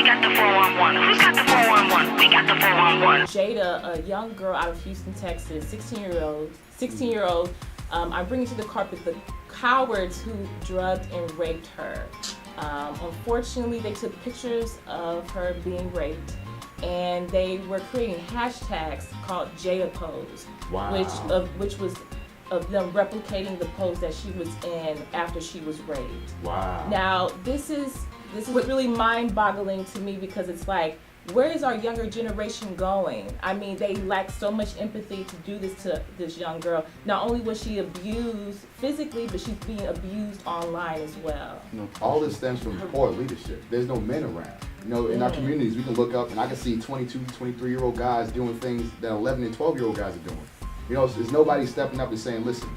got the 411? Who's got the 411? We got the 411. Jada, a young girl out of Houston, Texas, 16-year-old. I'm bringing to the carpet the cowards who drugged and raped her. Unfortunately, they took pictures of her being raped, and they were creating hashtags called Jadapose, which was of them replicating the pose that she was in after she was raped. Wow. Now, this is really mind-boggling to me, because it's like, where is our younger generation going? I mean, they lack so much empathy to do this to this young girl. Not only was she abused physically, but she's being abused online as well. All this stems from poor leadership. There's no men around. In our communities, we can look up and I can see 22, 23-year-old guys doing things that 11 and 12-year-old guys are doing. There's nobody stepping up and saying, listen,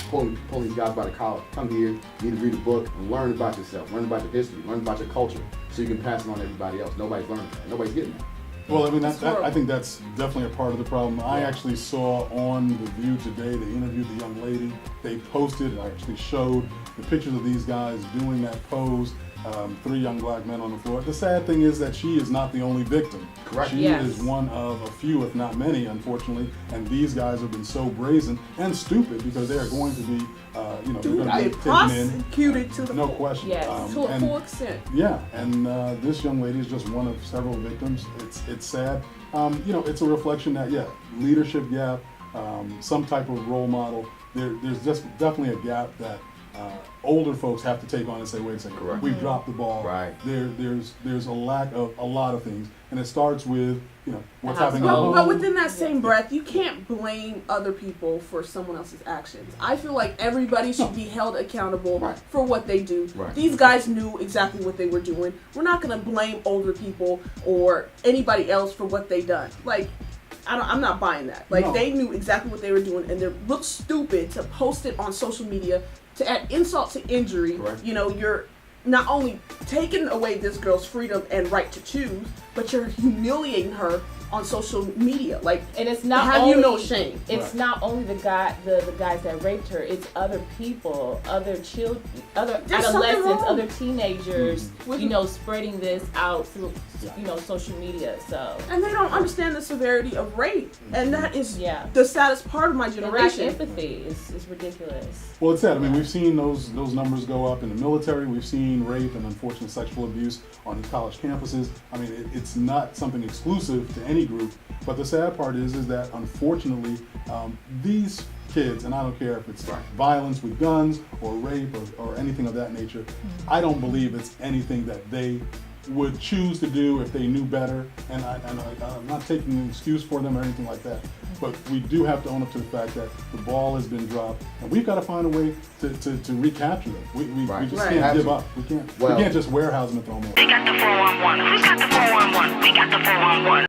pulling these guys by the collar, come here, you need to read a book and learn about yourself, learn about your history, learn about your culture, so you can pass it on to everybody else. Nobody's learning that. Nobody's getting that. Well, I mean, I think that's definitely a part of the problem. I actually saw on The View today, they interviewed the young lady. They posted, I actually showed the pictures of these guys doing that pose. 3 young black men on the floor. The sad thing is that she is not the only victim. Correct. She is one of a few, if not many, unfortunately. And these guys have been so brazen and stupid, because they are going to be, they're going to be prosecuted to the no full. question. Yes. To a full extent. Yeah, and this young lady is just one of several victims. It's sad. It's a reflection that leadership gap, some type of role model. There's just definitely a gap that older folks have to take on and say, wait a second, Correct. We've dropped the ball. Right. There's a lack of a lot of things, and it starts with what's happening at home. But within that same breath, you can't blame other people for someone else's actions. I feel like everybody should be held accountable for what they do. Right. These guys knew exactly what they were doing. We're not going to blame older people or anybody else for what they done. Like, I'm not buying that. Like, they knew exactly what they were doing, and they looked stupid to post it on social media to add insult to injury. Right. You're not only taking away this girl's freedom and right to choose, but you're humiliating her on social media. Like, and it's not have only, you no shame. It's not only the guys that raped her. It's other people, other children, other adolescents, other teenagers. Spreading this out through social media. So, and they don't understand the severity of rape, and that is the saddest part of my generation. And empathy is ridiculous. Well, it's sad. I mean, we've seen those numbers go up in the military. We've seen rape and unfortunate sexual abuse on college campuses. I mean, it's not something exclusive to any group. But the sad part is that unfortunately, these kids, and I don't care if it's violence with guns or rape or anything of that nature, I don't believe it's anything that they would choose to do if they knew better. And I'm not taking an excuse for them or anything like that. But we do have to own up to the fact that the ball has been dropped, and we've got to find a way to recapture them. We just can't give up. We can't just warehouse them and throw them away. We got the 411. Who's got the 411? We got the 411.